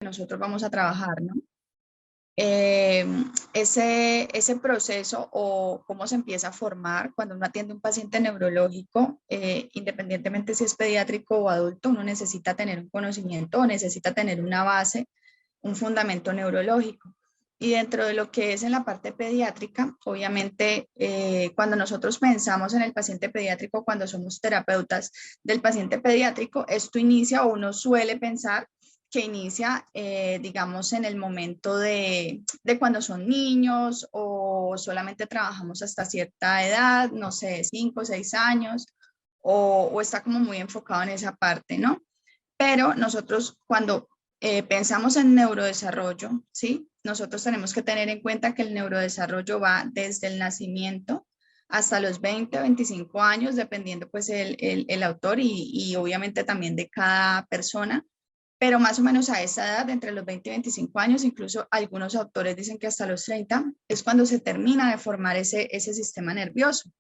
nosotros vamos a trabajar, ¿no? Eh, ese proceso o cómo se empieza a formar cuando uno atiende a un paciente neurológico, independientemente si es pediátrico o adulto, uno necesita tener un conocimiento o necesita tener una base, un fundamento neurológico. Y dentro de lo que es en la parte pediátrica, obviamente, cuando nosotros pensamos en el paciente pediátrico, cuando somos terapeutas del paciente pediátrico, esto inicia o uno suele pensar que inicia, digamos, en el momento de cuando son niños o solamente trabajamos hasta cierta edad, no sé, 5 o 6 años, o está como muy enfocado en esa parte, ¿no? Pero nosotros cuando pensamos en neurodesarrollo, ¿sí? Nosotros tenemos que tener en cuenta que el neurodesarrollo va desde el nacimiento hasta los 20 o 25 años, dependiendo pues el autor y obviamente también de cada persona, pero más o menos a esa edad, entre los 20 y 25 años, incluso algunos autores dicen que hasta los 30, es cuando se termina de formar ese sistema nervioso.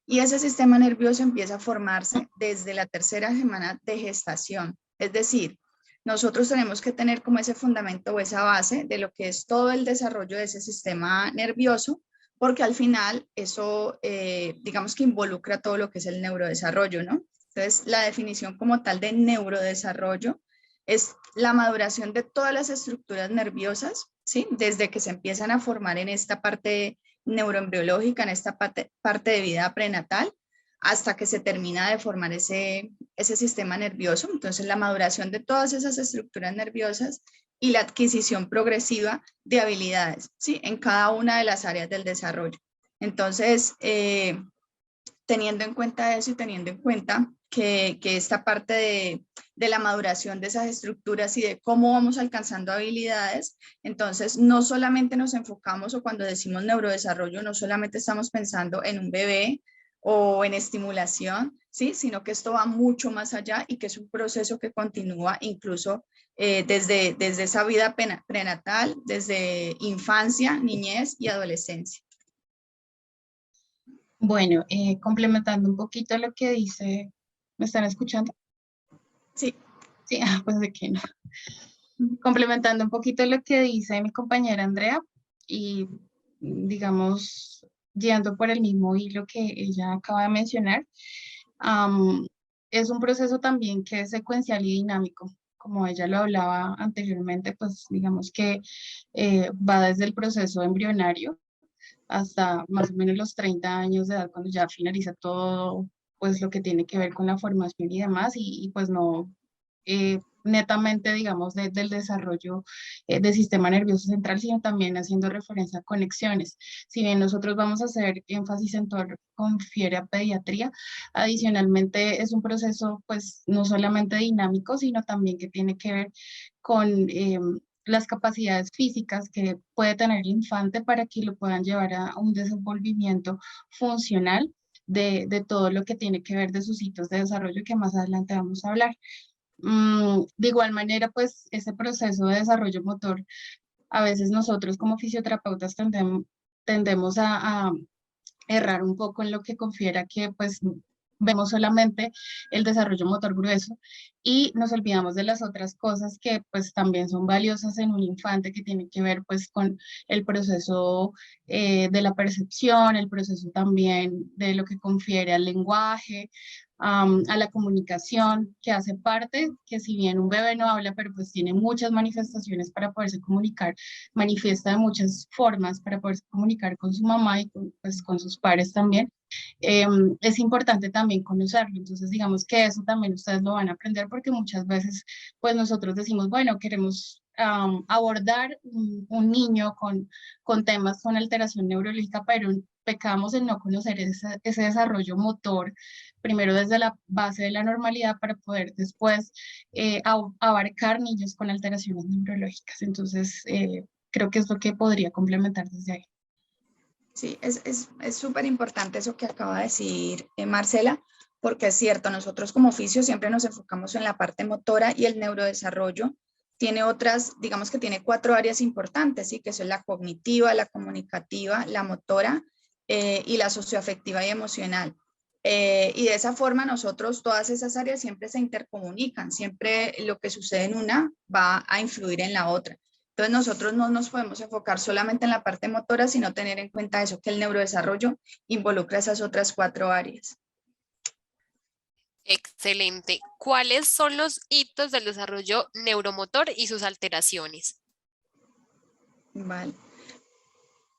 Y ese sistema nervioso empieza a formarse desde la tercera semana de gestación. Es decir, nosotros tenemos que tener como ese fundamento o esa base de lo que es todo el desarrollo de ese sistema nervioso, porque al final eso, digamos que involucra todo lo que es el neurodesarrollo, ¿no? Entonces, la definición como tal de neurodesarrollo es la maduración de todas las estructuras nerviosas, ¿sí? Desde que se empiezan a formar en esta parte neuroembriológica, en esta parte de vida prenatal, hasta que se termina de formar ese sistema nervioso. Entonces, la maduración de todas esas estructuras nerviosas y la adquisición progresiva de habilidades, ¿sí? En cada una de las áreas del desarrollo. Entonces, teniendo en cuenta eso y teniendo en cuenta que esta parte de la maduración de esas estructuras y de cómo vamos alcanzando habilidades, entonces no solamente nos enfocamos o cuando decimos neurodesarrollo, no solamente estamos pensando en un bebé o en estimulación, ¿sí? Sino que esto va mucho más allá y que es un proceso que continúa incluso desde esa vida prenatal, desde infancia, niñez y adolescencia. Bueno, complementando un poquito lo que dice, ¿me están escuchando? Sí. Sí, pues de que no. Complementando un poquito lo que dice mi compañera Andrea y digamos, yendo por el mismo hilo que ella acaba de mencionar, es un proceso también que es secuencial y dinámico. Como ella lo hablaba anteriormente, pues digamos que va desde el proceso embrionario hasta más o menos los 30 años de edad, cuando ya finaliza todo, pues lo que tiene que ver con la formación y demás, y pues no netamente, digamos, del desarrollo del sistema nervioso central, sino también haciendo referencia a conexiones. Si bien nosotros vamos a hacer énfasis en todo lo que confiere a pediatría, adicionalmente es un proceso, pues, no solamente dinámico, sino también que tiene que ver con las capacidades físicas que puede tener el infante para que lo puedan llevar a un desenvolvimiento funcional de todo lo que tiene que ver de sus hitos de desarrollo que más adelante vamos a hablar. De igual manera, pues ese proceso de desarrollo motor, a veces nosotros como fisioterapeutas tendemos a errar un poco en lo que confiera que pues vemos solamente el desarrollo motor grueso y nos olvidamos de las otras cosas que pues también son valiosas en un infante, que tiene que ver pues con el proceso de la percepción, el proceso también de lo que confiere al lenguaje, a la comunicación, que hace parte, que si bien un bebé no habla, pero pues tiene muchas manifestaciones para poderse comunicar, manifiesta de muchas formas para poderse comunicar con su mamá y pues, con sus pares también. Es importante también conocerlo. Entonces, digamos que eso también ustedes lo van a aprender porque muchas veces, pues nosotros decimos, bueno, queremos abordar un niño con temas con alteración neurológica, pero pecamos en no conocer ese desarrollo motor, primero desde la base de la normalidad para poder después abarcar niños con alteraciones neurológicas. Entonces, creo que es lo que podría complementar desde ahí. Sí, es súper importante eso que acaba de decir Marcela, porque es cierto, nosotros como oficio siempre nos enfocamos en la parte motora y el neurodesarrollo tiene otras, digamos que tiene 4 áreas importantes, ¿sí? Que son la cognitiva, la comunicativa, la motora y la socioafectiva y emocional. Y de esa forma nosotros, todas esas áreas siempre se intercomunican, siempre lo que sucede en una va a influir en la otra. Entonces nosotros no nos podemos enfocar solamente en la parte motora, sino tener en cuenta eso, que el neurodesarrollo involucra esas otras 4 áreas. Excelente. ¿Cuáles son los hitos del desarrollo neuromotor y sus alteraciones? Vale.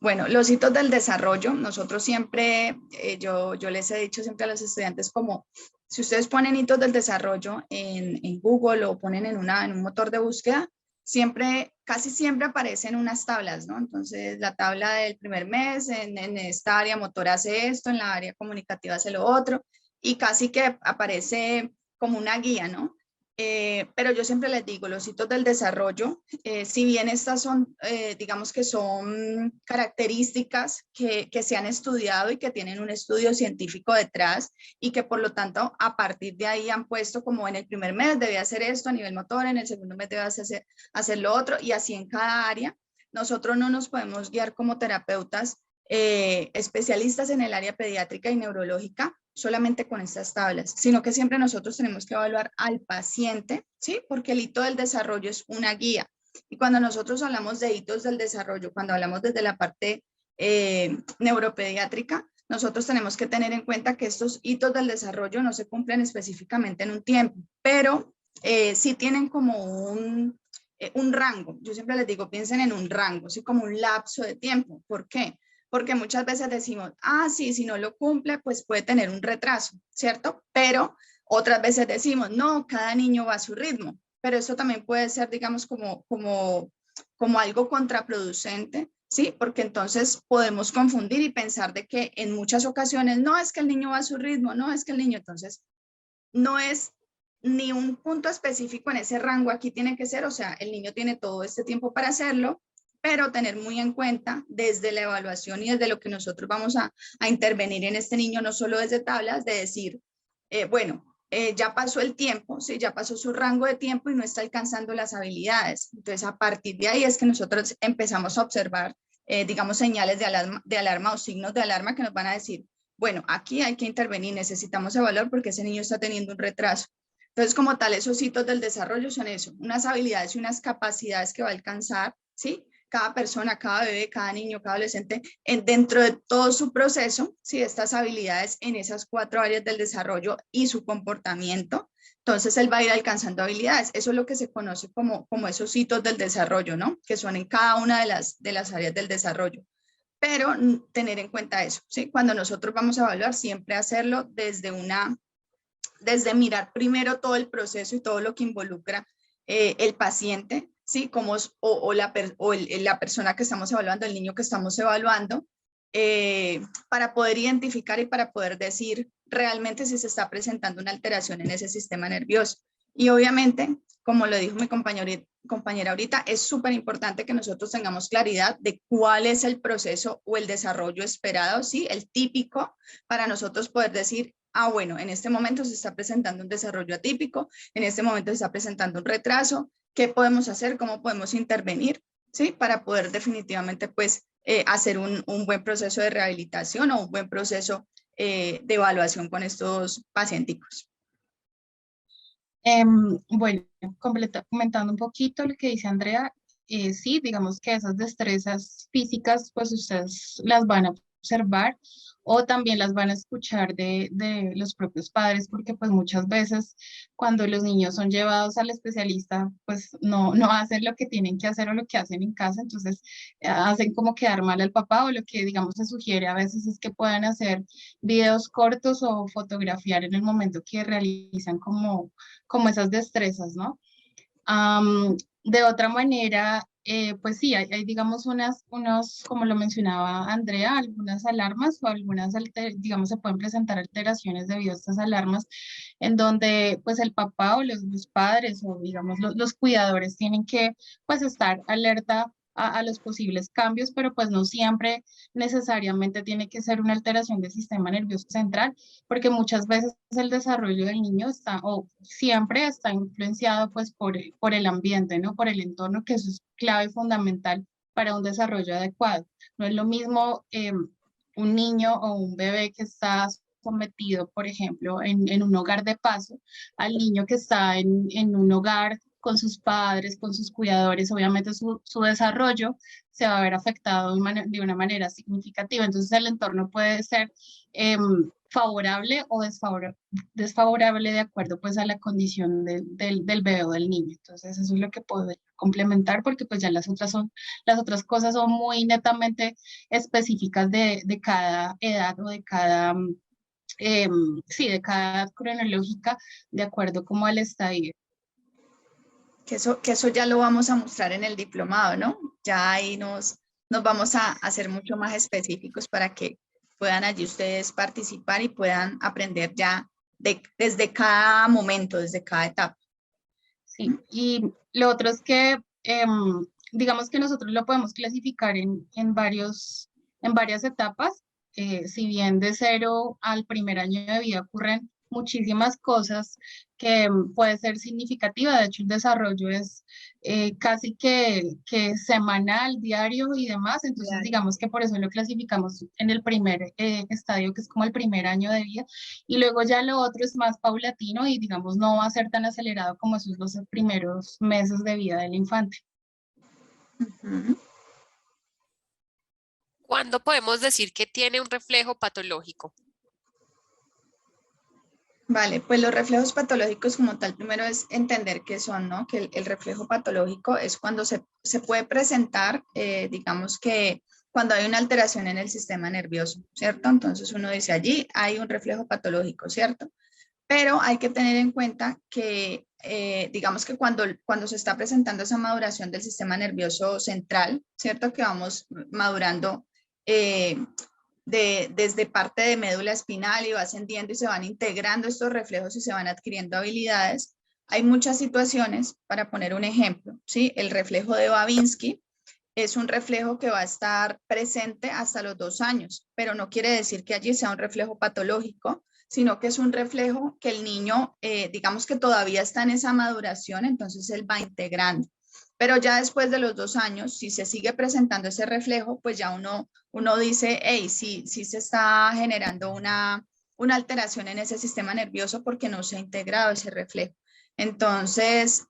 Bueno, los hitos del desarrollo, nosotros siempre, yo les he dicho siempre a los estudiantes como, si ustedes ponen hitos del desarrollo en Google o ponen en un motor de búsqueda, siempre, casi siempre aparecen unas tablas, ¿no? Entonces, la tabla del primer mes, en esta área motora hace esto, en la área comunicativa hace lo otro, y casi que aparece como una guía, ¿no? Pero yo siempre les digo, los hitos del desarrollo, si bien estas son, digamos que son características que se han estudiado y que tienen un estudio científico detrás y que por lo tanto a partir de ahí han puesto como en el primer mes debe hacer esto a nivel motor, en el segundo mes debe hacer lo otro y así en cada área, nosotros no nos podemos guiar como terapeutas especialistas en el área pediátrica y neurológica solamente con estas tablas, sino que siempre nosotros tenemos que evaluar al paciente, ¿sí? Porque el hito del desarrollo es una guía. Y cuando nosotros hablamos de hitos del desarrollo, cuando hablamos desde la parte neuropediátrica, nosotros tenemos que tener en cuenta que estos hitos del desarrollo no se cumplen específicamente en un tiempo, pero sí tienen como un rango. Yo siempre les digo, piensen en un rango, ¿sí? Como un lapso de tiempo. ¿Por qué? Porque muchas veces decimos, sí, si no lo cumple, pues puede tener un retraso, ¿cierto? Pero otras veces decimos, no, cada niño va a su ritmo, pero eso también puede ser, digamos, como algo contraproducente, ¿sí? Porque entonces podemos confundir y pensar de que en muchas ocasiones no es que el niño va a su ritmo, no es que el niño, entonces, no es ni un punto específico en ese rango, aquí tiene que ser, o sea, el niño tiene todo este tiempo para hacerlo, pero tener muy en cuenta desde la evaluación y desde lo que nosotros vamos a intervenir en este niño, no solo desde tablas, de decir, bueno, ya pasó el tiempo, ¿sí? Ya pasó su rango de tiempo y no está alcanzando las habilidades. Entonces, a partir de ahí es que nosotros empezamos a observar, digamos, señales de alarma o signos de alarma que nos van a decir, bueno, aquí hay que intervenir, necesitamos evaluar porque ese niño está teniendo un retraso. Entonces, como tal, esos hitos del desarrollo son eso, unas habilidades y unas capacidades que va a alcanzar, ¿sí? Cada persona, cada bebé, cada niño, cada adolescente, dentro de todo su proceso, ¿sí? Estas habilidades en esas 4 áreas del desarrollo y su comportamiento, entonces él va a ir alcanzando habilidades. Eso es lo que se conoce como esos hitos del desarrollo, ¿no? Que son en cada una de las áreas del desarrollo. Pero tener en cuenta eso, ¿sí? Cuando nosotros vamos a evaluar, siempre hacerlo desde mirar primero todo el proceso y todo lo que involucra el paciente, ¿sí? Como, la persona que estamos evaluando, el niño que estamos evaluando, para poder identificar y para poder decir realmente si se está presentando una alteración en ese sistema nervioso. Y obviamente, como lo dijo mi compañera ahorita, es súper importante que nosotros tengamos claridad de cuál es el proceso o el desarrollo esperado, ¿sí? El típico, para nosotros poder decir, bueno, en este momento se está presentando un desarrollo atípico, en este momento se está presentando un retraso, ¿qué podemos hacer? ¿Cómo podemos intervenir? ¿Sí? Para poder definitivamente, pues, hacer un buen proceso de rehabilitación o un buen proceso de evaluación con estos pacienticos. Bueno, comentando un poquito lo que dice Andrea, sí, digamos que esas destrezas físicas, pues ustedes las van a observar o también las van a escuchar de los propios padres, porque pues muchas veces cuando los niños son llevados al especialista, pues no hacen lo que tienen que hacer o lo que hacen en casa, entonces hacen como quedar mal al papá o lo que digamos se sugiere a veces es que puedan hacer videos cortos o fotografiar en el momento que realizan como esas destrezas, ¿no? De otra manera, pues sí, hay digamos como lo mencionaba Andrea, algunas alarmas o algunas, digamos, se pueden presentar alteraciones debido a estas alarmas en donde pues el papá o los padres o digamos los cuidadores tienen que pues estar alerta a los posibles cambios, pero pues no siempre necesariamente tiene que ser una alteración del sistema nervioso central, porque muchas veces el desarrollo del niño está o siempre está influenciado pues por el ambiente, ¿no? Por el entorno, que eso es clave fundamental para un desarrollo adecuado. No es lo mismo un niño o un bebé que está sometido, por ejemplo, en un hogar de paso, al niño que está en un hogar con sus padres, con sus cuidadores, obviamente su desarrollo se va a ver afectado de una manera significativa. Entonces el entorno puede ser favorable o desfavorable de acuerdo pues a la condición del bebé o del niño. Entonces eso es lo que puedo complementar porque pues ya las otras cosas son muy netamente específicas de cada edad o de cada, sí, de cada edad cronológica de acuerdo como al estadio. Que eso ya lo vamos a mostrar en el diplomado, ¿no? Ya ahí nos vamos a hacer mucho más específicos para que puedan allí ustedes participar y puedan aprender ya desde cada momento, desde cada etapa. Sí, y lo otro es que digamos que nosotros lo podemos clasificar en varias etapas. Si bien de 0 al primer año de vida ocurren muchísimas cosas que puede ser significativa. De hecho, el desarrollo es casi que semanal, diario y demás. Entonces, Claro. digamos que por eso lo clasificamos en el primer estadio, que es como el primer año de vida. Y luego ya lo otro es más paulatino y digamos no va a ser tan acelerado como esos los primeros meses de vida del infante. Ujú. ¿Cuándo podemos decir que tiene un reflejo patológico? Vale, pues los reflejos patológicos como tal, primero es entender qué son, ¿no? Que el reflejo patológico es cuando se puede presentar, digamos que cuando hay una alteración en el sistema nervioso, ¿cierto? Entonces uno dice allí hay un reflejo patológico, ¿cierto? Pero hay que tener en cuenta que, digamos que cuando se está presentando esa maduración del sistema nervioso central, ¿cierto? Que vamos madurando eh, desde parte de médula espinal y va ascendiendo y se van integrando estos reflejos y se van adquiriendo habilidades. Hay muchas situaciones, para poner un ejemplo, ¿sí? El reflejo de Babinski es un reflejo que va a estar presente hasta los 2 años, pero no quiere decir que allí sea un reflejo patológico, sino que es un reflejo que el niño, digamos que todavía está en esa maduración, entonces él va integrando. Pero ya después de los 2 años, si se sigue presentando ese reflejo, pues ya uno dice, hey, sí se está generando una alteración en ese sistema nervioso porque no se ha integrado ese reflejo. Entonces,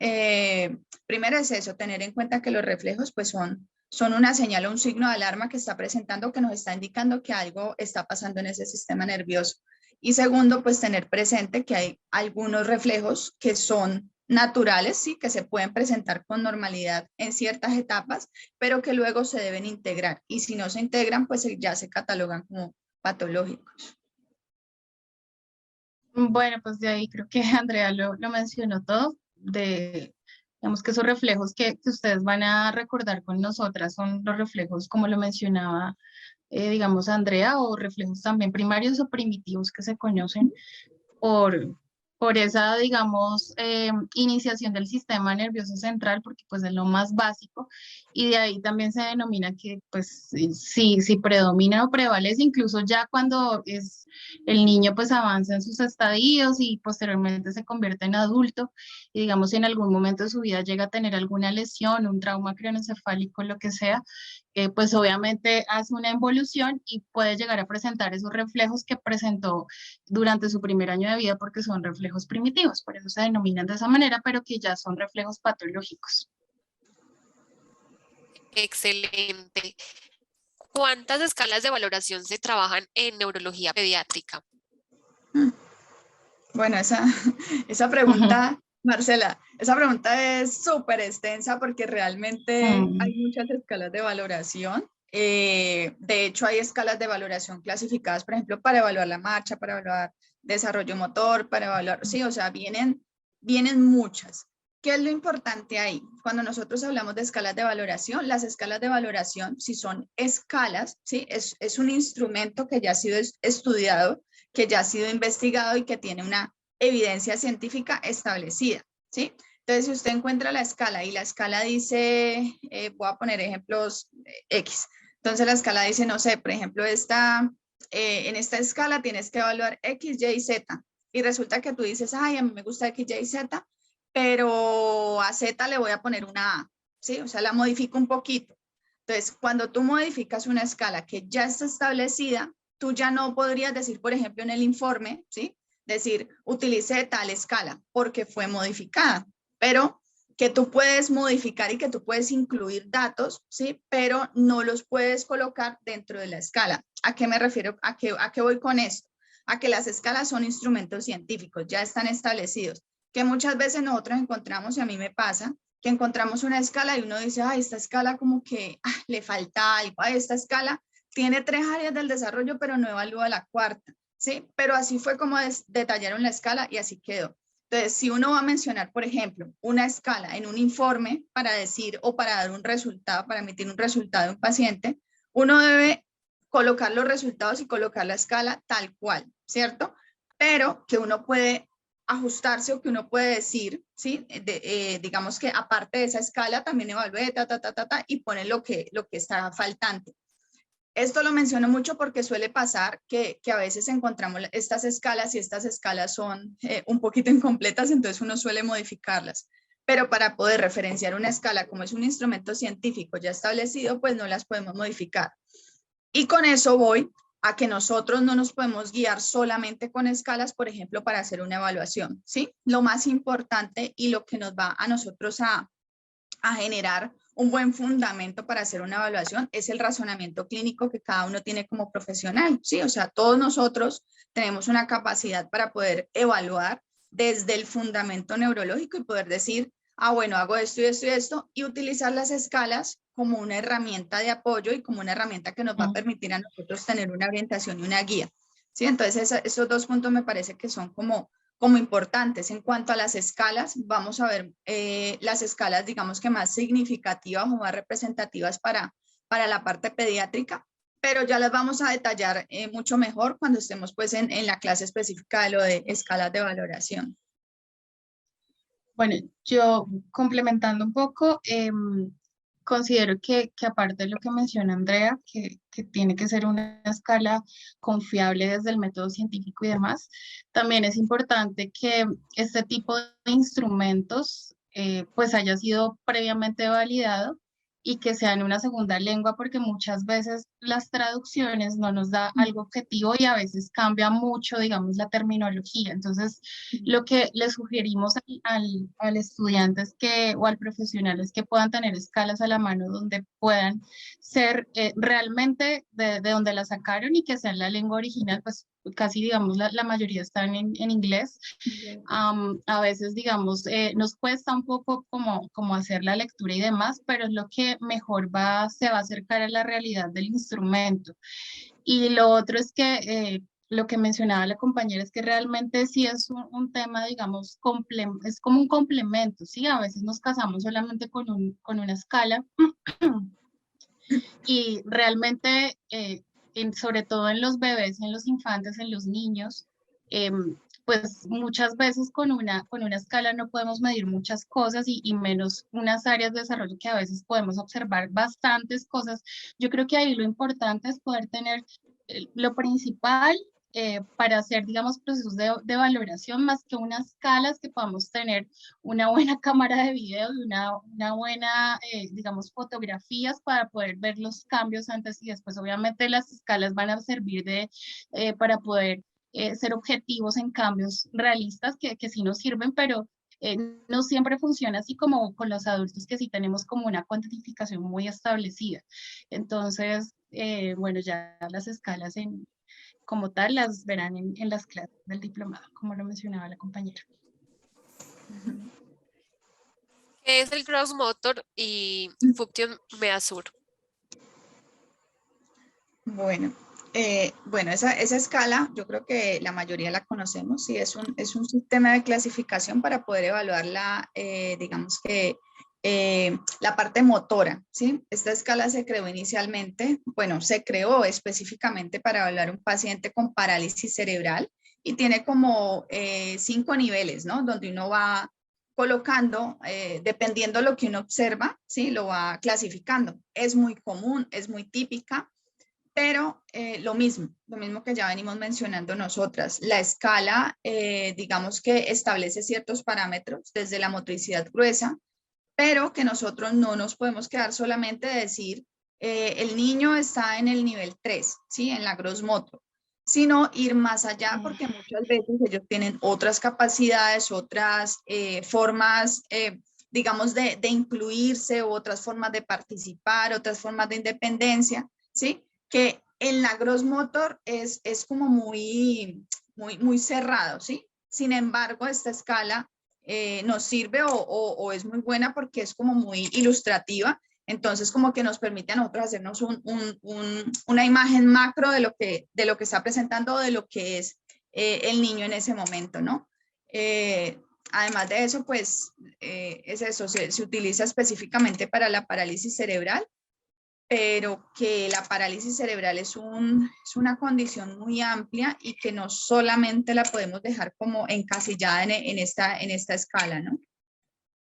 primero es eso, tener en cuenta que los reflejos pues son una señal o un signo de alarma que está presentando, que nos está indicando que algo está pasando en ese sistema nervioso. Y segundo, pues tener presente que hay algunos reflejos que son naturales, sí, que se pueden presentar con normalidad en ciertas etapas, pero que luego se deben integrar. Y si no se integran, pues ya se catalogan como patológicos. Bueno, pues de ahí creo que Andrea lo mencionó todo, digamos que esos reflejos que ustedes van a recordar con nosotras son los reflejos, como lo mencionaba, digamos, Andrea, o reflejos también primarios o primitivos que se conocen por, por esa, digamos, iniciación del sistema nervioso central, porque pues es lo más básico, y de ahí también se denomina que pues si predomina o prevalece, incluso ya cuando el niño pues avanza en sus estadios y posteriormente se convierte en adulto, y digamos en algún momento de su vida llega a tener alguna lesión, un trauma craneoencefálico, lo que sea, pues obviamente hace una involución y puede llegar a presentar esos reflejos que presentó durante su primer año de vida porque son reflejos primitivos, por eso se denominan de esa manera, pero que ya son reflejos patológicos. Excelente. ¿Cuántas escalas de valoración se trabajan en neurología pediátrica? Bueno, esa pregunta, Marcela, esa pregunta es súper extensa porque realmente hay muchas escalas de valoración. De hecho, hay escalas de valoración clasificadas, por ejemplo, para evaluar la marcha, para evaluar desarrollo motor, para evaluar, sí, o sea, vienen muchas. ¿Qué es lo importante ahí? Cuando nosotros hablamos de escalas de valoración, las escalas de valoración, si son escalas, ¿sí? Es un instrumento que ya ha sido estudiado, que ya ha sido investigado y que tiene una evidencia científica establecida, ¿sí? Entonces, si usted encuentra la escala y la escala dice, voy a poner ejemplos X, entonces la escala dice, no sé, por ejemplo, en esta escala tienes que evaluar X, Y y Z, y resulta que tú dices, ay, a mí me gusta X, Y y Z, pero a Z le voy a poner una A, ¿sí? O sea, la modifico un poquito. Entonces, cuando tú modificas una escala que ya está establecida, tú ya no podrías decir, por ejemplo, en el informe, ¿sí? Decir, utilice tal escala porque fue modificada, pero que tú puedes modificar y que tú puedes incluir datos, ¿sí? Pero no los puedes colocar dentro de la escala. ¿A qué me refiero? ¿A qué voy con esto? A que las escalas son instrumentos científicos, ya están establecidos, que muchas veces nosotros encontramos, y a mí me pasa, que encontramos una escala y uno dice, ay, esta escala como que le falta algo, ay, esta escala tiene 3 áreas del desarrollo, pero no evalúa la cuarta, ¿sí? Pero así fue como detallaron la escala y así quedó. Entonces, si uno va a mencionar, por ejemplo, una escala en un informe para decir o para dar un resultado, para emitir un resultado de un paciente, uno debe colocar los resultados y colocar la escala tal cual, ¿cierto? Pero que uno puede ajustarse o que uno puede decir, ¿sí? Digamos que aparte de esa escala también evalúe, y pone lo que está faltante. Esto lo menciono mucho porque suele pasar que a veces encontramos estas escalas y estas escalas son un poquito incompletas, entonces uno suele modificarlas. Pero para poder referenciar una escala como es un instrumento científico ya establecido, pues no las podemos modificar. Y con eso voy a que nosotros no nos podemos guiar solamente con escalas, por ejemplo, para hacer una evaluación, ¿sí? Lo más importante y lo que nos va a nosotros a generar un buen fundamento para hacer una evaluación es el razonamiento clínico que cada uno tiene como profesional, ¿sí? O sea, todos nosotros tenemos una capacidad para poder evaluar desde el fundamento neurológico y poder decir, ah, bueno, hago esto y esto y esto, y utilizar las escalas como una herramienta de apoyo y como una herramienta que nos va a permitir a nosotros tener una orientación y una guía, ¿sí? Entonces, esos 2 puntos me parece que son como importantes. En cuanto a las escalas, vamos a ver las escalas, digamos que más significativas o más representativas para la parte pediátrica, pero ya las vamos a detallar mucho mejor cuando estemos pues en la clase específica de lo de escalas de valoración. Bueno, yo complementando un poco, considero que aparte de lo que menciona Andrea, que tiene que ser una escala confiable desde el método científico y demás, también es importante que este tipo de instrumentos pues haya sido previamente validado y que sea en una segunda lengua, porque muchas veces las traducciones no nos da algo objetivo y a veces cambia mucho, digamos, la terminología. Entonces, lo que le sugerimos al estudiante es que, o al profesional es que puedan tener escalas a la mano donde puedan ser realmente de donde la sacaron y que sea en la lengua original, pues casi digamos la mayoría están en inglés. A veces digamos nos cuesta un poco como hacer la lectura y demás, pero es lo que mejor se va a acercar a la realidad del instrumento. Y lo otro es que lo que mencionaba la compañera es que realmente sí es un tema, digamos, es como un complemento, ¿sí? A veces nos casamos solamente con una escala y realmente, sobre todo en los bebés, en los infantes, en los niños, pues muchas veces con una escala no podemos medir muchas cosas y menos unas áreas de desarrollo que a veces podemos observar bastantes cosas. Yo creo que ahí lo importante es poder tener lo principal para hacer, digamos, procesos de valoración más que unas escalas que podamos tener una buena cámara de video y una buena, digamos, fotografías para poder ver los cambios antes y después. Obviamente las escalas van a servir para poder ser objetivos en cambios realistas que sí nos sirven, pero no siempre funciona así como con los adultos que sí tenemos como una cuantificación muy establecida. Entonces, bueno, ya las escalas como tal las verán en las clases del diplomado, como lo mencionaba la compañera. ¿Qué es el Gross Motor y Function Measure? Bueno, esa escala yo creo que la mayoría la conocemos, sí, es un sistema de clasificación para poder evaluar digamos que la parte motora, ¿sí? Esta escala se creó inicialmente, bueno, se creó específicamente para evaluar un paciente con parálisis cerebral y tiene como 5 niveles, ¿no? Donde uno va colocando, dependiendo de lo que uno observa, ¿sí? Lo va clasificando. Es muy común, es muy típica. Pero lo mismo que ya venimos mencionando nosotras, la escala, digamos que establece ciertos parámetros desde la motricidad gruesa, pero que nosotros no nos podemos quedar solamente de decir, el niño está en el nivel 3, ¿sí? En la gross motor. sino ir más allá, porque muchas veces ellos tienen otras capacidades, otras formas, digamos, de incluirse, otras formas de participar, otras formas de independencia, ¿sí? Que en la gross motor es como muy cerrado, ¿sí? Sin embargo, esta escala nos sirve o es muy buena porque es como muy ilustrativa. Entonces, como que nos permite a nosotros hacernos una imagen macro de lo que está presentando o de lo que es el niño en ese momento, ¿no? Además de eso, pues, es eso, se utiliza específicamente para la parálisis cerebral, pero que la parálisis cerebral es una condición muy amplia y que no solamente la podemos dejar como encasillada en esta escala, ¿no?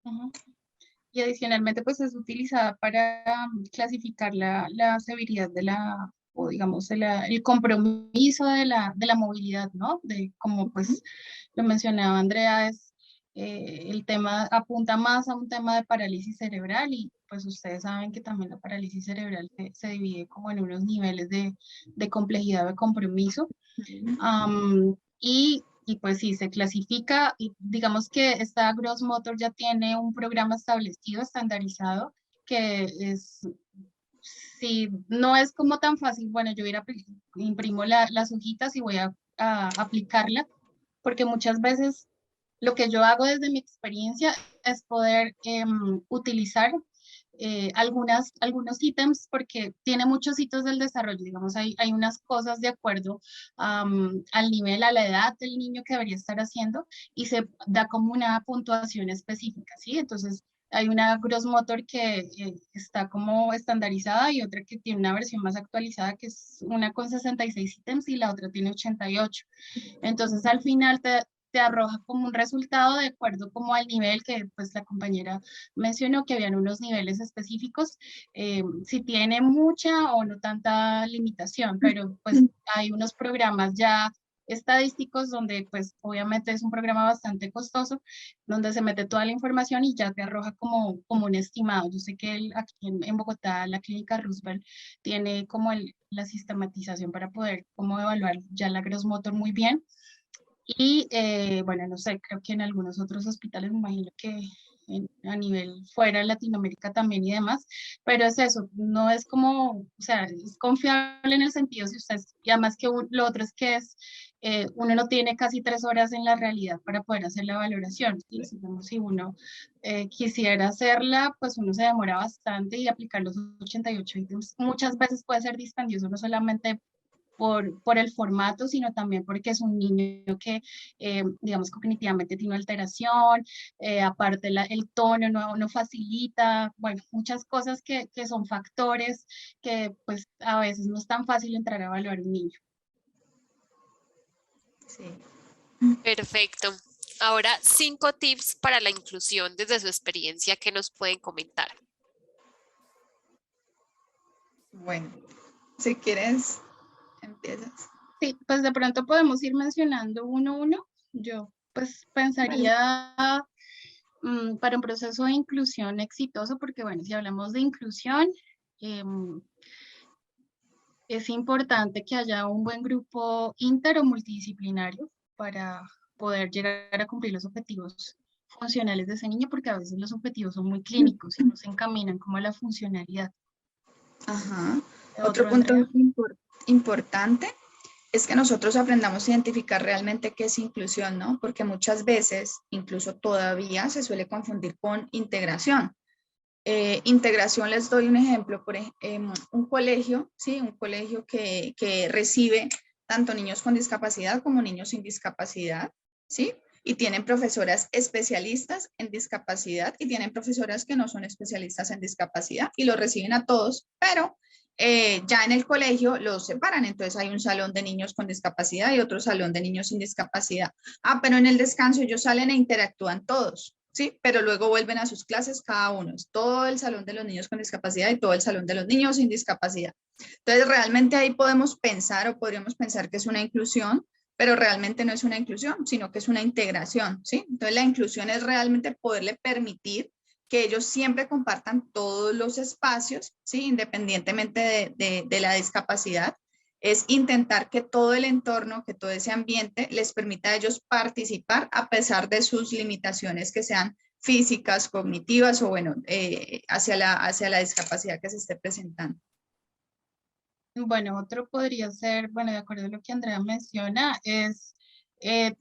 Ujú. Y adicionalmente, pues es utilizada para clasificar la severidad de la, o digamos, el compromiso de la movilidad, ¿no? De como pues lo mencionaba Andrea, el tema apunta más a un tema de parálisis cerebral y pues ustedes saben que también la parálisis cerebral se divide como en unos niveles de complejidad de compromiso. Y pues sí, se clasifica y digamos que esta Gross Motor ya tiene un programa establecido, estandarizado, que es, si no es como tan fácil, bueno, yo imprimo las hojitas y voy a aplicarla, porque muchas veces lo que yo hago desde mi experiencia es poder utilizar algunos ítems porque tiene muchos hitos del desarrollo, digamos, hay unas cosas de acuerdo al nivel, a la edad del niño que debería estar haciendo y se da como una puntuación específica, ¿sí? Entonces, hay una Gross Motor que está como estandarizada y otra que tiene una versión más actualizada que es una con 66 ítems y la otra tiene 88. Entonces, al final te arroja como un resultado de acuerdo como al nivel que pues la compañera mencionó que habían unos niveles específicos, si tiene mucha o no tanta limitación, pero pues hay unos programas ya estadísticos donde pues obviamente es un programa bastante costoso, donde se mete toda la información y ya te arroja como un estimado. Yo sé que aquí en Bogotá la clínica Roosevelt tiene como la sistematización para poder como evaluar ya la gross motor muy bien. Y bueno, no sé, creo que en algunos otros hospitales me imagino que a nivel fuera de Latinoamérica también y demás, pero es eso, no es como, o sea, es confiable en el sentido si usted, y además que lo otro es que uno no tiene casi 3 horas en la realidad para poder hacer la valoración, ¿sí? Digamos, si uno quisiera hacerla, pues uno se demora bastante y aplicar los 88 ítems muchas veces puede ser dispendioso, no solamente por el formato, sino también porque es un niño que, digamos, cognitivamente tiene alteración, aparte el tono no facilita, bueno, muchas cosas que son factores que pues a veces no es tan fácil entrar a evaluar un niño. Sí. Perfecto. Ahora, 5 tips para la inclusión desde su experiencia que nos pueden comentar. Bueno, si quieres, empiezas. Sí, pues de pronto podemos ir mencionando uno a uno. Yo pues pensaría para un proceso de inclusión exitoso, porque bueno, si hablamos de inclusión, es importante que haya un buen grupo inter o multidisciplinario para poder llegar a cumplir los objetivos funcionales de ese niño, porque a veces los objetivos son muy clínicos y no se encaminan como a la funcionalidad. Ajá. Otro Otro, punto Andrea. importante es que nosotros aprendamos a identificar realmente qué es inclusión, ¿no? Porque muchas veces, incluso todavía, se suele confundir con integración. Integración, les doy un ejemplo, por un colegio, ¿sí? Un colegio que recibe tanto niños con discapacidad como niños sin discapacidad, ¿sí? Y tienen profesoras especialistas en discapacidad y tienen profesoras que no son especialistas en discapacidad y los reciben a todos, pero ya en el colegio los separan, entonces hay un salón de niños con discapacidad y otro salón de niños sin discapacidad. Ah, pero en el descanso ellos salen e interactúan todos, ¿sí? Pero luego vuelven a sus clases cada uno, es todo el salón de los niños con discapacidad y todo el salón de los niños sin discapacidad. Entonces, realmente ahí podemos pensar o podríamos pensar que es una inclusión, pero realmente no es una inclusión, sino que es una integración, ¿sí? Entonces, la inclusión es realmente poderle permitir que ellos siempre compartan todos los espacios, ¿sí? Independientemente de la discapacidad, es intentar que todo el entorno, que todo ese ambiente les permita a ellos participar a pesar de sus limitaciones que sean físicas, cognitivas o bueno, hacia la discapacidad que se esté presentando. Bueno, otro podría ser, bueno, de acuerdo a lo que Andrea menciona, es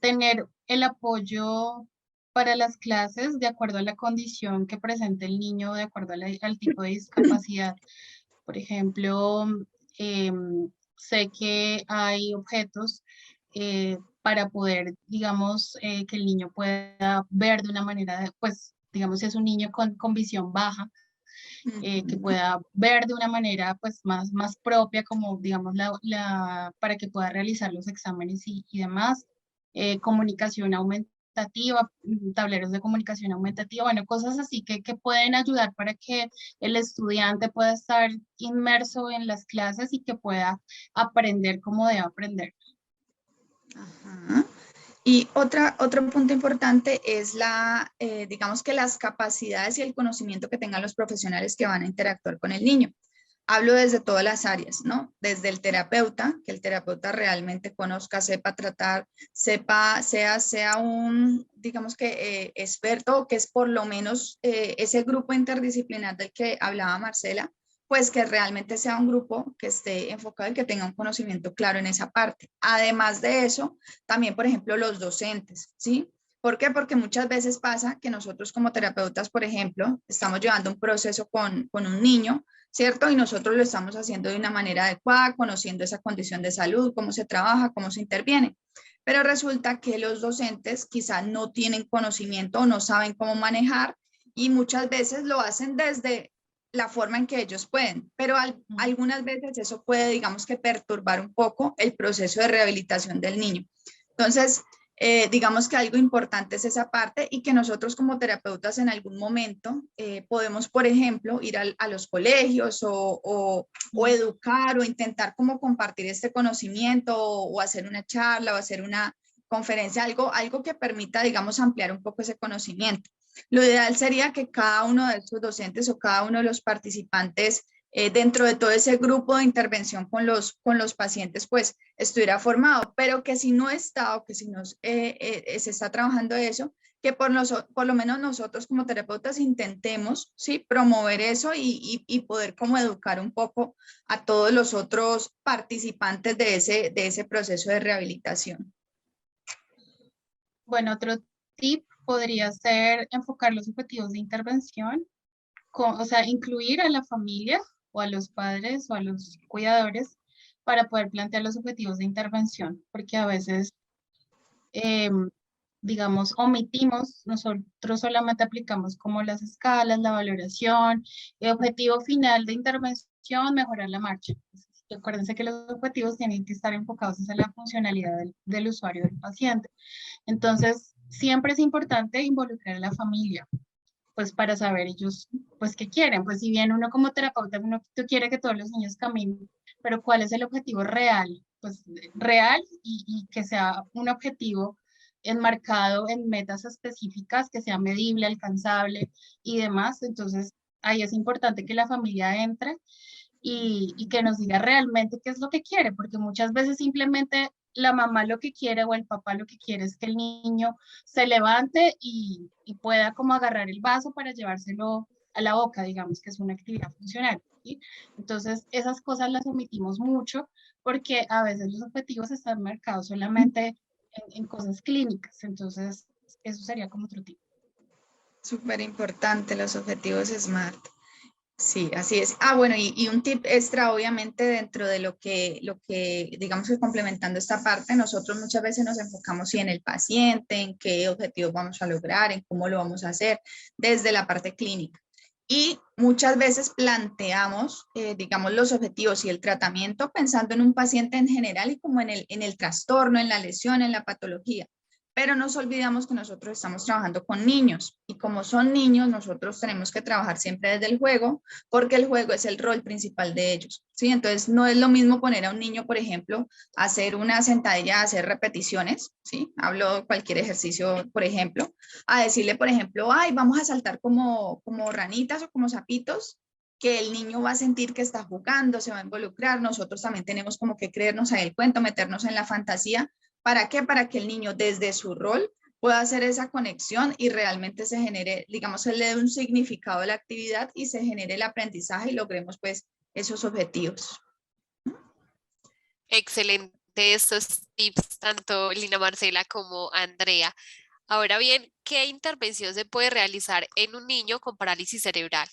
tener el apoyo para las clases de acuerdo a la condición que presente el niño, de acuerdo a al tipo de discapacidad. Por ejemplo, sé que hay objetos para poder, digamos, que el niño pueda ver de una manera, pues, digamos, si es un niño con visión baja, que pueda ver de una manera pues más propia, como digamos para que pueda realizar los exámenes y demás. Comunicación aumentativa, tableros de comunicación aumentativa, bueno, cosas así que pueden ayudar para que el estudiante pueda estar inmerso en las clases y que pueda aprender como debe aprender. Ajá. Y otro punto importante es digamos que las capacidades y el conocimiento que tengan los profesionales que van a interactuar con el niño. Hablo desde todas las áreas, ¿no? Desde el terapeuta, que el terapeuta realmente conozca, sepa tratar, sea un, digamos que experto, o que es por lo menos ese grupo interdisciplinar del que hablaba Marcela, pues que realmente sea un grupo que esté enfocado y que tenga un conocimiento claro en esa parte. Además de eso, también, por ejemplo, los docentes, ¿sí? ¿Por qué? Porque muchas veces pasa que nosotros como terapeutas, por ejemplo, estamos llevando un proceso con un niño, ¿cierto? Y nosotros lo estamos haciendo de una manera adecuada, conociendo esa condición de salud, cómo se trabaja, cómo se interviene. Pero resulta que los docentes quizás no tienen conocimiento o no saben cómo manejar y muchas veces lo hacen desde la forma en que ellos pueden, pero algunas veces eso puede, digamos que perturbar un poco el proceso de rehabilitación del niño. Entonces, digamos que algo importante es esa parte y que nosotros como terapeutas en algún momento podemos, por ejemplo, ir a los colegios o educar o intentar como compartir este conocimiento o hacer una charla o hacer una conferencia, algo que permita, digamos, ampliar un poco ese conocimiento. Lo ideal sería que cada uno de estos docentes o cada uno de los participantes dentro de todo ese grupo de intervención con los pacientes, pues estuviera formado, pero que si no está o que si no se está trabajando eso, que por lo menos nosotros como terapeutas intentemos, ¿sí? Promover eso y poder como educar un poco a todos los otros participantes de ese proceso de rehabilitación. Bueno, otro tip podría ser enfocar los objetivos de intervención, o sea, incluir a la familia o a los padres o a los cuidadores para poder plantear los objetivos de intervención, porque a veces, digamos, omitimos, nosotros solamente aplicamos como las escalas, la valoración, el objetivo final de intervención, mejorar la marcha. Acuérdense que los objetivos tienen que estar enfocados en la funcionalidad del usuario, del paciente. Entonces, siempre es importante involucrar a la familia, pues para saber ellos, pues qué quieren. Pues si bien uno como terapeuta, uno quiere que todos los niños caminen, pero ¿cuál es el objetivo real? Pues real y que sea un objetivo enmarcado en metas específicas, que sea medible, alcanzable y demás. Entonces, ahí es importante que la familia entre y que nos diga realmente qué es lo que quiere, porque muchas veces simplemente la mamá lo que quiere o el papá lo que quiere es que el niño se levante y pueda como agarrar el vaso para llevárselo a la boca, digamos que es una actividad funcional, ¿sí? Entonces, esas cosas las omitimos mucho porque a veces los objetivos están marcados solamente en cosas clínicas, entonces eso sería como otro tipo. Súper importante los objetivos SMART. Sí, así es. Ah, bueno, y un tip extra, obviamente, dentro de lo que, digamos que complementando esta parte, nosotros muchas veces nos enfocamos sí, en el paciente, en qué objetivos vamos a lograr, en cómo lo vamos a hacer, desde la parte clínica. Y muchas veces planteamos, digamos, los objetivos y el tratamiento pensando en un paciente en general y como en el trastorno, en la lesión, en la patología. Pero nos olvidamos que nosotros estamos trabajando con niños y como son niños, nosotros tenemos que trabajar siempre desde el juego porque el juego es el rol principal de ellos, ¿sí? Entonces, no es lo mismo poner a un niño, por ejemplo, a hacer una sentadilla, a hacer repeticiones, ¿sí? Hablo de cualquier ejercicio, por ejemplo, a decirle, por ejemplo, ay, vamos a saltar como ranitas o como sapitos, que el niño va a sentir que está jugando, se va a involucrar. Nosotros también tenemos como que creernos a el cuento, meternos en la fantasía. ¿Para qué? Para que el niño desde su rol pueda hacer esa conexión y realmente se genere, digamos, que le dé un significado a la actividad y se genere el aprendizaje y logremos pues esos objetivos. Excelente estos tips, tanto Lina Marcela como Andrea. Ahora bien, ¿qué intervención se puede realizar en un niño con parálisis cerebral?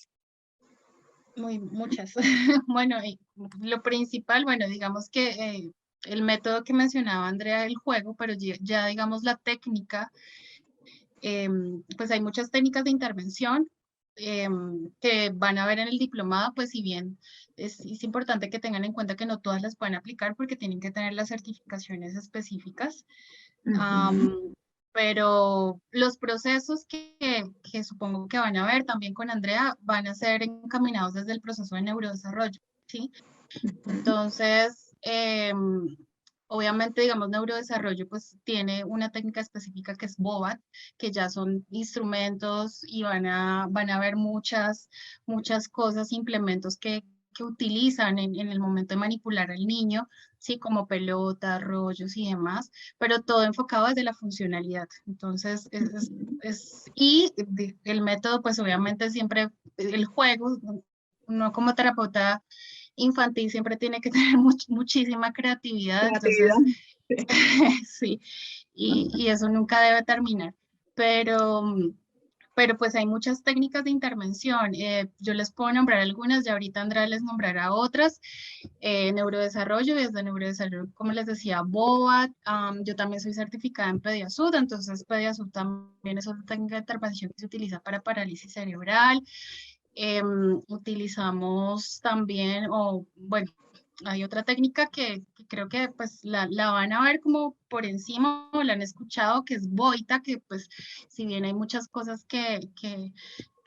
Muchas. Bueno, y lo principal, bueno, digamos que el método que mencionaba Andrea del juego, pero ya digamos la técnica, pues hay muchas técnicas de intervención que van a ver en el diplomado, pues si bien es importante que tengan en cuenta que no todas las pueden aplicar porque tienen que tener las certificaciones específicas. Pero los procesos que supongo que van a ver también con Andrea van a ser encaminados desde el proceso de neurodesarrollo, ¿sí? Entonces, obviamente, digamos, neurodesarrollo pues tiene una técnica específica que es BOBAT, que ya son instrumentos y van a ver muchas cosas, implementos que utilizan en el momento de manipular al niño, sí, como pelotas, rollos y demás, pero todo enfocado desde la funcionalidad. Entonces, el método, pues obviamente siempre el juego, uno como terapeuta infantil siempre tiene que tener muchísima creatividad, Creatividad. entonces, sí, y eso nunca debe terminar. Pero, pero pues hay muchas técnicas de intervención. Yo les puedo nombrar algunas, ya ahorita Andrea les nombrará otras. Neurodesarrollo, desde neurodesarrollo, como les decía, BOAT. Yo también soy certificada en Pediasud, entonces Pediasud también es otra técnica de intervención que se utiliza para parálisis cerebral. Utilizamos también, bueno, hay otra técnica que creo que pues la van a ver como por encima o la han escuchado, que es Boita, que pues si bien hay muchas cosas que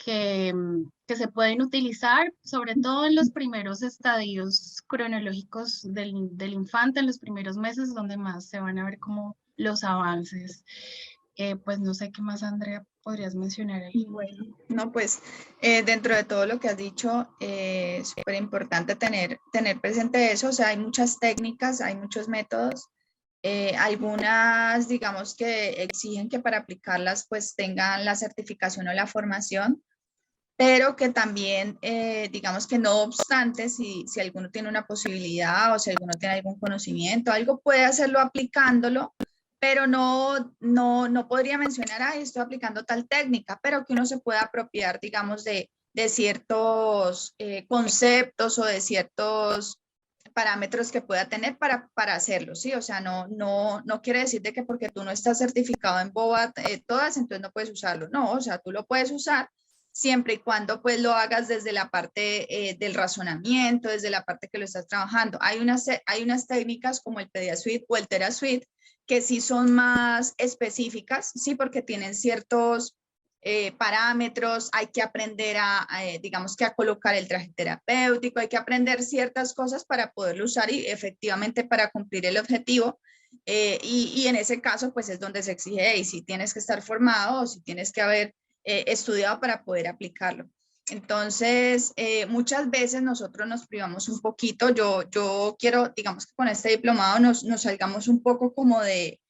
se pueden utilizar, sobre todo en los primeros estadios cronológicos del infante, en los primeros meses, donde más se van a ver como los avances. Pues no sé qué más, Andrea, podrías mencionar ahí. Bueno, no, pues dentro de todo lo que has dicho, es súper importante tener presente eso. O sea, hay muchas técnicas, hay muchos métodos. Algunas, digamos, que exigen que para aplicarlas pues tengan la certificación o la formación, pero que también, digamos que no obstante, si alguno tiene una posibilidad o si alguno tiene algún conocimiento, algo puede hacerlo aplicándolo, pero no podría mencionar, ah, estoy aplicando tal técnica, pero que uno se pueda apropiar, digamos, de ciertos conceptos o de ciertos parámetros que pueda tener para hacerlo, ¿sí? O sea, no quiere decir de que porque tú no estás certificado en BOBAT todas, entonces no puedes usarlo. No, o sea, tú lo puedes usar siempre y cuando pues lo hagas desde la parte del razonamiento, desde la parte que lo estás trabajando. Hay unas técnicas como el PediaSuite o el TeraSuite que sí son más específicas, sí, porque tienen ciertos parámetros, hay que aprender digamos que a colocar el traje terapéutico, hay que aprender ciertas cosas para poderlo usar y efectivamente para cumplir el objetivo. Y en ese caso, pues es donde se exige, hey, si tienes que estar formado o si tienes que haber estudiado para poder aplicarlo. Entonces, muchas veces nosotros nos privamos un poquito. Yo quiero, digamos que con este diplomado nos salgamos un poco como de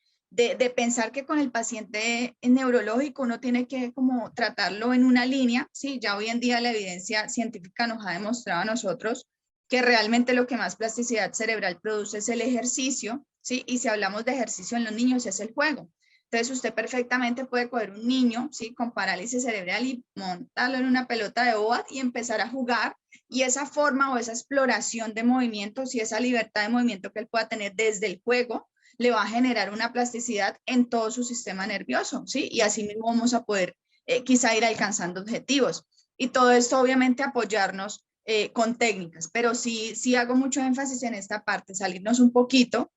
pensar que con el paciente neurológico uno tiene que como tratarlo en una línea, ¿sí? Ya hoy en día la evidencia científica nos ha demostrado a nosotros que realmente lo que más plasticidad cerebral produce es el ejercicio, ¿sí? Y si hablamos de ejercicio en los niños es el juego. Entonces usted perfectamente puede coger un niño, ¿sí? Con parálisis cerebral y montarlo en una pelota de BOBAT y empezar a jugar, y esa forma o esa exploración de movimientos y esa libertad de movimiento que él pueda tener desde el juego le va a generar una plasticidad en todo su sistema nervioso, ¿sí? Y así mismo vamos a poder quizá ir alcanzando objetivos. Y todo esto obviamente apoyarnos con técnicas, pero sí hago mucho énfasis en esta parte, salirnos un poquito.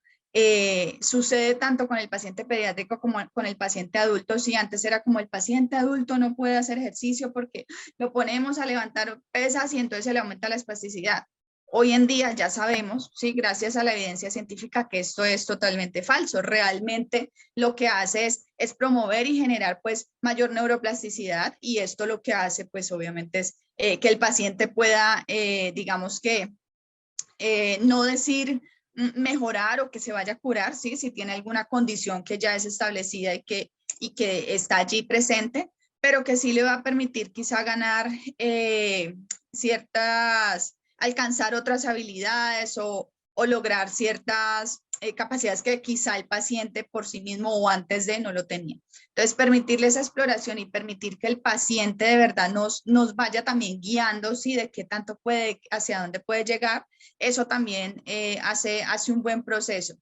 Sucede tanto con el paciente pediátrico como con el paciente adulto. Si antes era como el paciente adulto no puede hacer ejercicio porque lo ponemos a levantar pesas y entonces se le aumenta la espasticidad. Hoy en día ya sabemos, sí, gracias a la evidencia científica, que esto es totalmente falso. Realmente lo que hace es promover y generar pues mayor neuroplasticidad, y esto lo que hace pues obviamente es que el paciente pueda, digamos que, no decir mejorar o que se vaya a curar, ¿sí? Si tiene alguna condición que ya es establecida y que está allí presente, pero que sí le va a permitir quizá ganar alcanzar otras habilidades o lograr ciertas capacidades que quizá el paciente por sí mismo o antes de no lo tenía. Entonces, permitirle esa exploración y permitir que el paciente de verdad nos vaya también guiando, ¿sí? De qué tanto puede, hacia dónde puede llegar, eso también hace un buen proceso.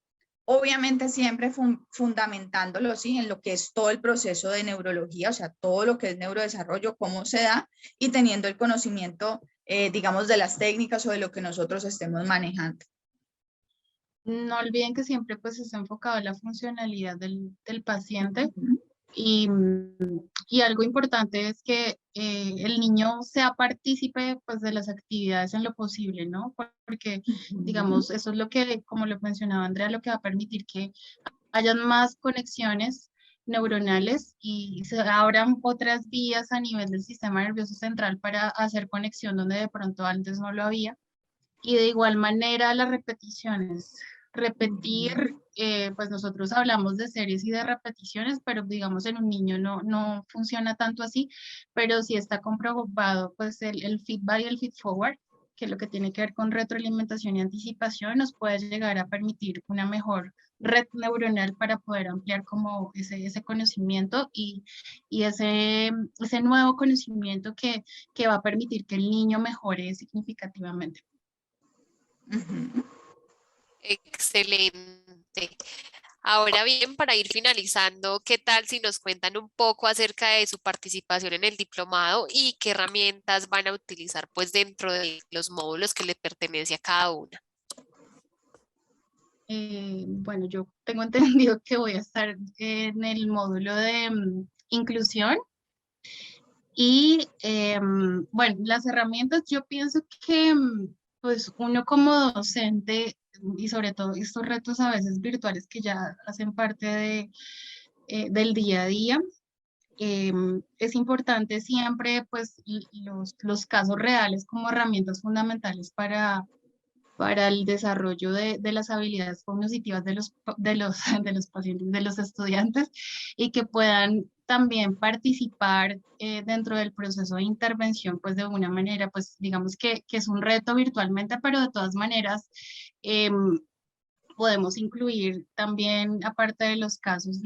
Obviamente siempre fundamentándolo, ¿sí? En lo que es todo el proceso de neurología, o sea, todo lo que es neurodesarrollo, cómo se da, y teniendo el conocimiento, digamos, de las técnicas o de lo que nosotros estemos manejando. No olviden que siempre pues está enfocado en la funcionalidad del paciente. Ujú. Y algo importante es que el niño sea partícipe pues, de las actividades en lo posible, ¿no? Porque, digamos, eso es lo que, como lo mencionaba Andrea, lo que va a permitir que hayan más conexiones neuronales y se abran otras vías a nivel del sistema nervioso central para hacer conexión donde de pronto antes no lo había. Y de igual manera las repeticiones. Repetir, pues nosotros hablamos de series y de repeticiones, pero digamos en un niño no funciona tanto así, pero sí está comprobado pues el feedback y el feed forward, que es lo que tiene que ver con retroalimentación y anticipación, nos puede llegar a permitir una mejor red neuronal para poder ampliar como ese conocimiento y ese nuevo conocimiento que va a permitir que el niño mejore significativamente. Ujú. Excelente. Ahora bien, para ir finalizando, ¿qué tal si nos cuentan un poco acerca de su participación en el diplomado y qué herramientas van a utilizar pues dentro de los módulos que le pertenece a cada una? Bueno, yo tengo entendido que voy a estar en el módulo de inclusión y bueno, las herramientas yo pienso que pues uno como docente y sobre todo estos retos a veces virtuales que ya hacen parte del día a día, es importante siempre pues los casos reales como herramientas fundamentales para el desarrollo de las habilidades cognitivas de los pacientes, de los estudiantes, y que puedan también participar dentro del proceso de intervención, pues de una manera, pues digamos que es un reto virtualmente, pero de todas maneras podemos incluir también, aparte de los casos,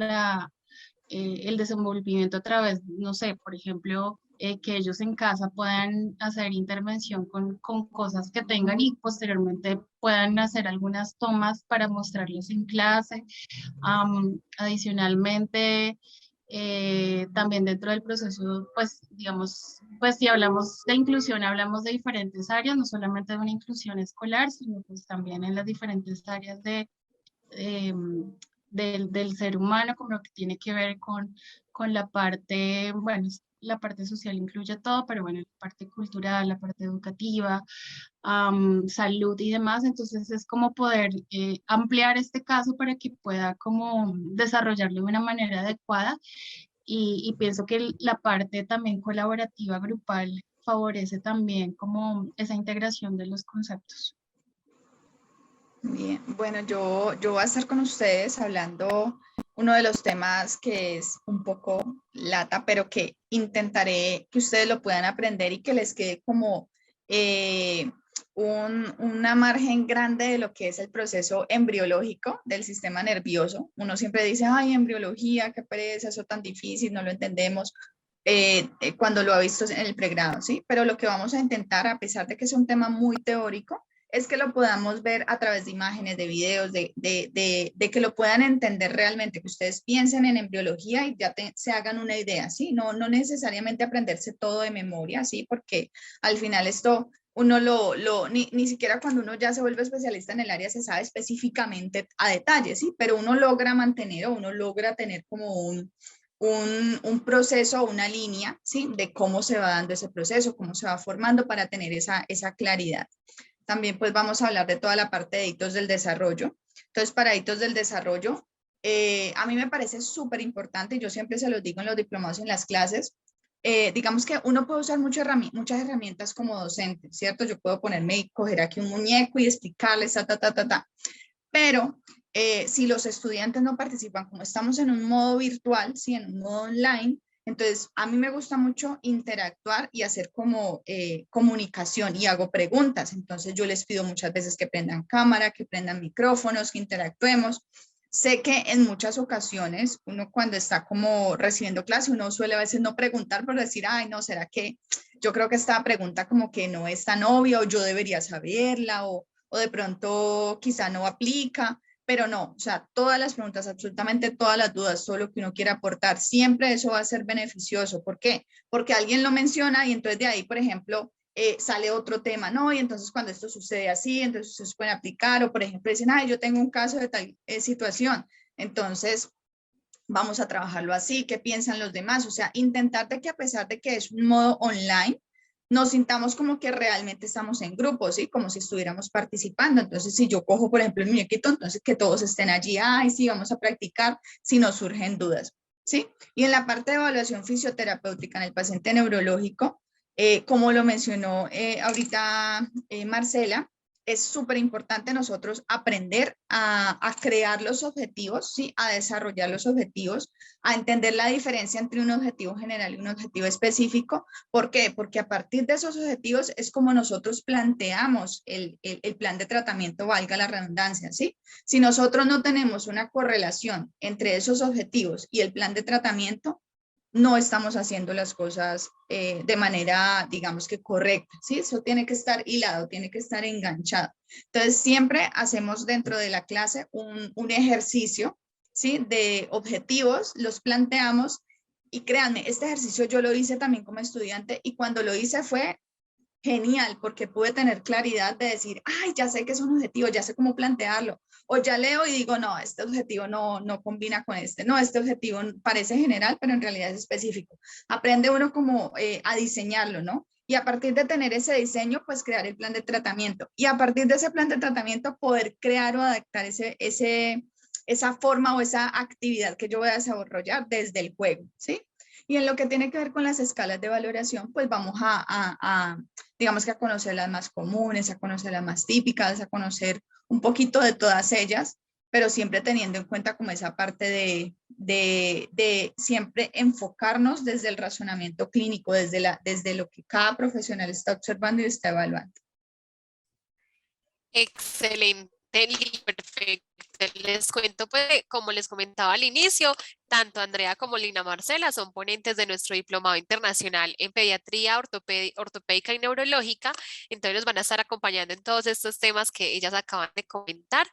el desenvolvimiento a través, no sé, por ejemplo, que ellos en casa puedan hacer intervención con cosas que tengan y posteriormente puedan hacer algunas tomas para mostrarles en clase. Adicionalmente, también dentro del proceso, pues digamos, pues si hablamos de inclusión, hablamos de diferentes áreas, no solamente de una inclusión escolar, sino pues también en las diferentes áreas eh, del ser humano, como lo que tiene que ver con la parte, bueno, la parte social incluye todo, pero bueno, la parte cultural, la parte educativa, salud y demás, entonces es como poder ampliar este caso para que pueda como desarrollarlo de una manera adecuada y pienso que la parte también colaborativa grupal favorece también como esa integración de los conceptos. Bien, bueno, yo voy a estar con ustedes hablando uno de los temas que es un poco lata, pero que intentaré que ustedes lo puedan aprender y que les quede como una margen grande de lo que es el proceso embriológico del sistema nervioso. Uno siempre dice, ay, embriología, qué pereza, eso tan difícil, no lo entendemos. Cuando lo ha visto en el pregrado, ¿sí? Pero lo que vamos a intentar, a pesar de que es un tema muy teórico, es que lo podamos ver a través de imágenes, de videos, de que lo puedan entender realmente, que ustedes piensen en embriología y ya se hagan una idea, ¿sí? No necesariamente aprenderse todo de memoria, ¿sí? Porque al final esto, uno ni siquiera cuando uno ya se vuelve especialista en el área se sabe específicamente a detalle, ¿sí? Pero uno logra mantener o uno logra tener como un proceso o una línea, ¿sí? De cómo se va dando ese proceso, cómo se va formando para tener esa claridad. También pues vamos a hablar de toda la parte de hitos del desarrollo. Entonces, para hitos del desarrollo, a mí me parece súper importante, y yo siempre se los digo en los diplomados y en las clases, digamos que uno puede usar muchas herramientas como docente, ¿cierto? Yo puedo ponerme y coger aquí un muñeco y explicarles, pero si los estudiantes no participan, como estamos en un modo virtual, ¿sí? En un modo online, entonces a mí me gusta mucho interactuar y hacer como comunicación y hago preguntas. Entonces yo les pido muchas veces que prendan cámara, que prendan micrófonos, que interactuemos. Sé que en muchas ocasiones uno cuando está como recibiendo clase, uno suele a veces no preguntar por decir, ay, no, ¿será que yo creo que esta pregunta como que no es tan obvia o yo debería saberla o de pronto quizá no aplica, pero no, o sea, todas las preguntas, absolutamente todas las dudas, todo lo que uno quiera aportar, siempre eso va a ser beneficioso. ¿Por qué? Porque alguien lo menciona y entonces de ahí, por ejemplo, sale otro tema, ¿no? Y entonces cuando esto sucede así, entonces se pueden aplicar, o por ejemplo dicen, ay, yo tengo un caso de tal situación, entonces vamos a trabajarlo así, ¿qué piensan los demás? O sea, intentar de que a pesar de que es un modo online, nos sintamos como que realmente estamos en grupo, ¿sí? Como si estuviéramos participando. Entonces, si yo cojo, por ejemplo, el muñequito, entonces que todos estén allí, ay, sí, vamos a practicar, si nos surgen dudas, ¿sí? Y en la parte de evaluación fisioterapéutica en el paciente neurológico, como lo mencionó ahorita Marcela, es súper importante nosotros aprender a crear los objetivos, ¿sí? A desarrollar los objetivos, a entender la diferencia entre un objetivo general y un objetivo específico. ¿Por qué? Porque a partir de esos objetivos es como nosotros planteamos el plan de tratamiento, valga la redundancia, ¿sí? Si nosotros no tenemos una correlación entre esos objetivos y el plan de tratamiento, no estamos haciendo las cosas de manera, digamos que correcta, ¿sí? Eso tiene que estar hilado, tiene que estar enganchado. Entonces, siempre hacemos dentro de la clase un ejercicio, ¿sí? De objetivos, los planteamos y créanme, este ejercicio yo lo hice también como estudiante y cuando lo hice fue genial porque pude tener claridad de decir, ay, ya sé que es un objetivo, ya sé cómo plantearlo. O ya leo y digo, no, este objetivo no combina con este. No, este objetivo parece general, pero en realidad es específico. Aprende uno como a diseñarlo, ¿no? Y a partir de tener ese diseño, pues crear el plan de tratamiento. Y a partir de ese plan de tratamiento, poder crear o adaptar esa forma o esa actividad que yo voy a desarrollar desde el juego, ¿sí? Y en lo que tiene que ver con las escalas de valoración, pues vamos digamos que a conocer las más comunes, a conocer las más típicas, a conocer un poquito de todas ellas, pero siempre teniendo en cuenta como esa parte de siempre enfocarnos desde el razonamiento clínico, desde lo que cada profesional está observando y está evaluando. Excelente, perfecto. Les cuento, pues, como les comentaba al inicio, tanto Andrea como Lina Marcela son ponentes de nuestro diplomado internacional en pediatría ortopédica y neurológica. Entonces nos van a estar acompañando en todos estos temas que ellas acaban de comentar.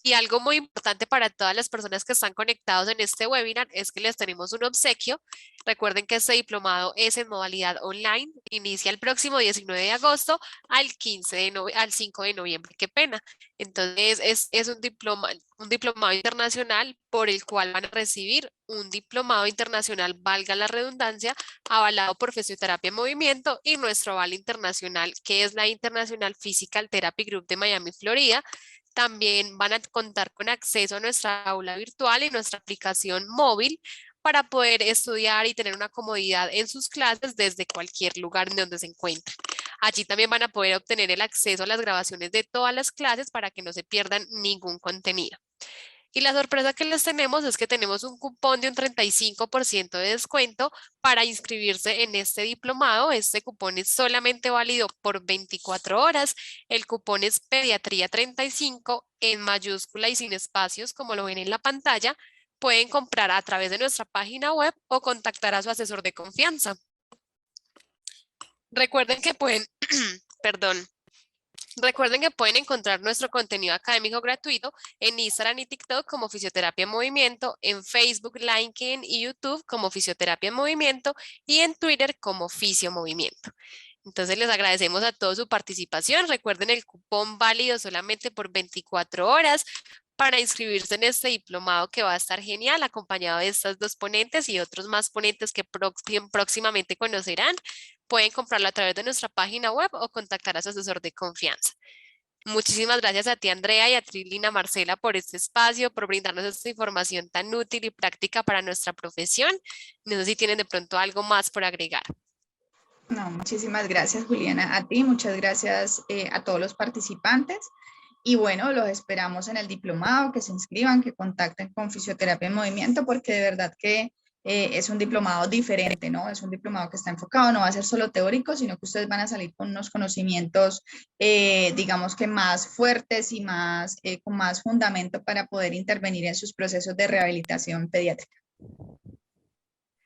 Y algo muy importante para todas las personas que están conectados en este webinar es que les tenemos un obsequio. Recuerden que este diplomado es en modalidad online, inicia el próximo 19 de agosto al 5 de noviembre, qué pena. Entonces es un diplomado internacional por el cual van a recibir un diplomado internacional, valga la redundancia, avalado por Fisioterapia en Movimiento y nuestro aval internacional, que es la International Physical Therapy Group de Miami, Florida. También van a contar con acceso a nuestra aula virtual y nuestra aplicación móvil para poder estudiar y tener una comodidad en sus clases desde cualquier lugar en donde se encuentren. Allí también van a poder obtener el acceso a las grabaciones de todas las clases para que no se pierdan ningún contenido. Y la sorpresa que les tenemos es que tenemos un cupón de un 35% de descuento para inscribirse en este diplomado. Este cupón es solamente válido por 24 horas. El cupón es Pediatría 35 en mayúscula y sin espacios, como lo ven en la pantalla. Pueden comprar a través de nuestra página web o contactar a su asesor de confianza. Recuerden que pueden, perdón, recuerden que pueden encontrar nuestro contenido académico gratuito en Instagram y TikTok como Fisioterapia en Movimiento, en Facebook, LinkedIn y YouTube como Fisioterapia en Movimiento y en Twitter como Fisio Movimiento. Entonces les agradecemos a todos su participación. Recuerden el cupón válido solamente por 24 horas para inscribirse en este diplomado que va a estar genial, acompañado de estas dos ponentes y otros más ponentes que próximamente conocerán. Pueden comprarlo a través de nuestra página web o contactar a su asesor de confianza. Muchísimas gracias a ti, Andrea, y a ti, Lina Marcela, por este espacio, por brindarnos esta información tan útil y práctica para nuestra profesión. No sé si tienen de pronto algo más por agregar. No, muchísimas gracias, Juliana, a ti, muchas gracias a todos los participantes. Y bueno, los esperamos en el diplomado, que se inscriban, que contacten con Fisioterapia en Movimiento, porque de verdad que es un diplomado diferente, ¿no? Es un diplomado que está enfocado, no va a ser solo teórico, sino que ustedes van a salir con unos conocimientos, digamos que más fuertes y más, con más fundamento para poder intervenir en sus procesos de rehabilitación pediátrica.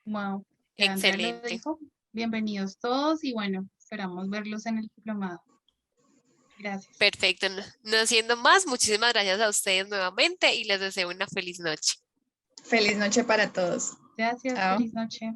Wow, ya Andrea lo Excelente. dijo. Bienvenidos todos y bueno, esperamos verlos en el diplomado. Gracias. Perfecto. No siendo más, muchísimas gracias a ustedes nuevamente y les deseo una feliz noche. Feliz noche para todos. Gracias, Chao. feliz noche.